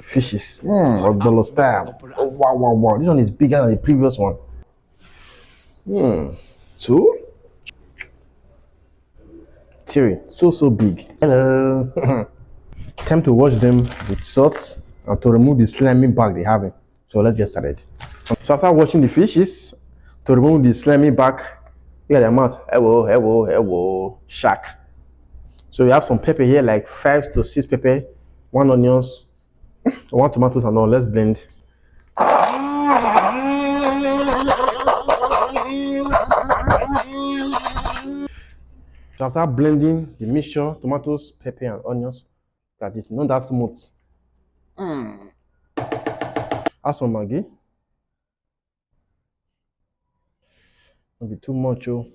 fishes. Of dollar style. Oh, wow, wow, wow. This one is bigger than the previous one. Two? Three. So big. Hello. Time to wash them with salt and to remove the slimy bag they have. So let's get started. So after washing the fishes, to remove the slimy bag, look at their mouth. Hello, shark. So we have some pepper here, like 5 to 6 pepper, 1 onions, 1 tomatoes and all. Let's blend. So after blending the mixture, tomatoes, pepper and onions, look at this, not that smooth. Add some Maggi. Don't be too much, oh.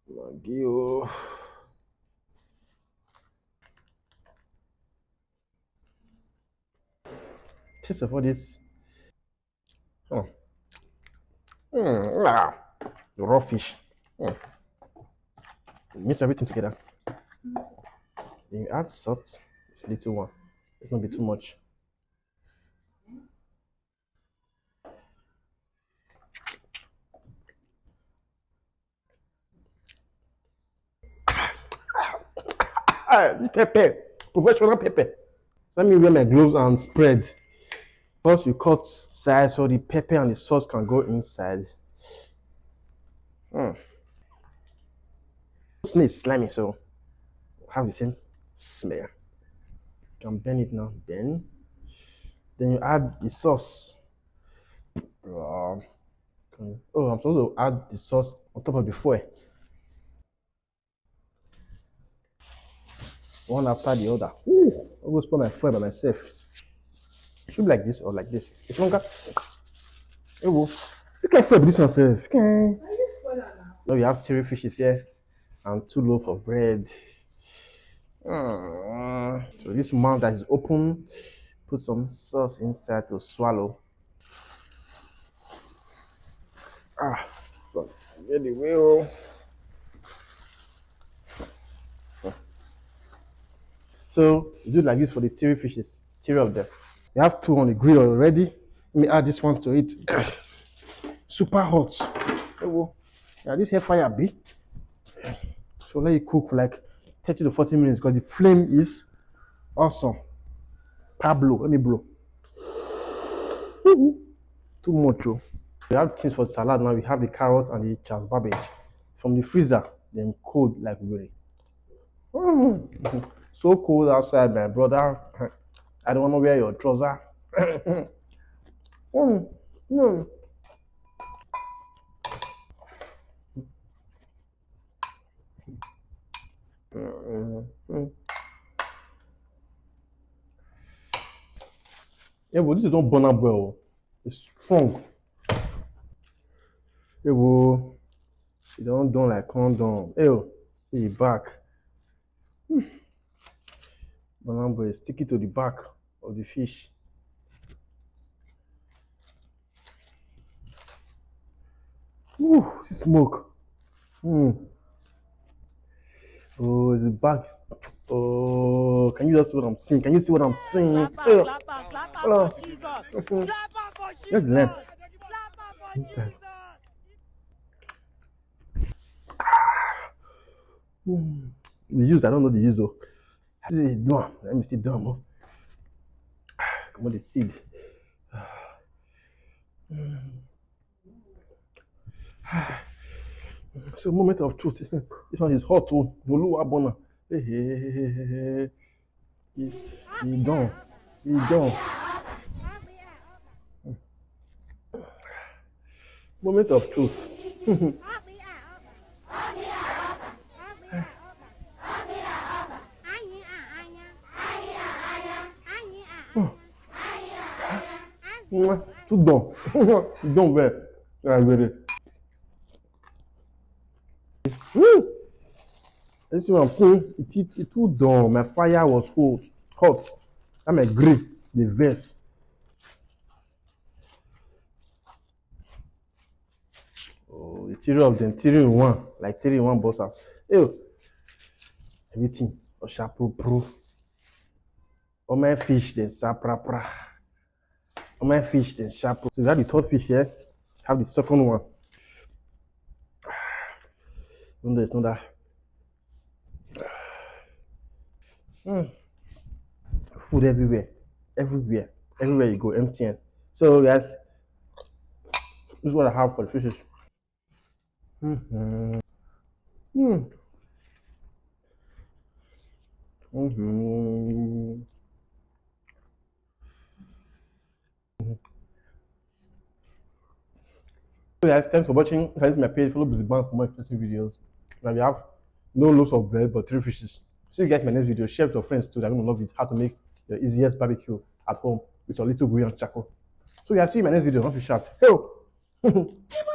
Maggi, oh. Taste of all this. Oh. The raw fish. Mix everything together. Then you add salt, it's a little one. It's not be too much. This pepper, professional pepper. Let me wear my gloves and spread. First, you cut sides so the pepper and the sauce can go inside. Snake is slimy, so have the same smell. You can bend it now. Bend. Then you add the sauce. Oh, I'm supposed to add the sauce on top of the foil. One after the other. I'll go spoil my foil by myself. It should be like this or like this. It's longer. You can foil this yourself. Okay. Now we have 3 fishes here and 2 loaves of bread. So this mouth that is open, put some sauce inside to swallow. Get the wheel. So you do like this for the 3 fishes, 3 of them. You have 2 on the grill already. Let me add this one to it. Super hot. Yeah, this hair fire be. So let it cook for like 30 to 40 minutes because the flame is awesome. Pablo, let me blow. Too much. Oh. We have things for salad now. We have the carrot and the Charles Babbage from the freezer. Then cold like really. So cold outside, my brother. I don't want to wear your trouser. Yeah, but this is not burn up well. It's strong. Yeah, but it don't done like condom. Ew, the back. Burn up well. Stick it to the back of the fish. Smoke. Oh, the back. Oh, can you just see what I'm seeing? Can you see what I'm seeing? Hello. Just the lamp. Inside. The use, I don't know the use though. Let me see drum. Come on, the seed. So moment of truth. This one is hot too. Bolu abona. He gone. He gone. Moment of truth. Tout done. Done well. Ready. You see what I'm saying? It too done. My fire was hot. I'm a grill, the vest. Oh, the 3 of them, 3 in 1, like 3 in 1 bosses. Ew. Everything. Osha pro. Oh my fish, then saprapra. Oh my fish, then sharp. So you have the third fish here. Have the second one. No, it's not that. Food everywhere, everywhere, everywhere you go, emptying. So guys, this is what I have for the fishes. Mm-hmm. Mm-hmm. So guys, thanks for watching. Thanks my page. Follow Busy Bank for more interesting videos. Now we have no loaves of bread but 3 fishes. See you guys in my next video. Share with your friends too. They're gonna love it. How to make the easiest barbecue at home with your little green charcoal. So guys, see you in my next video. Don't be shy. Hey!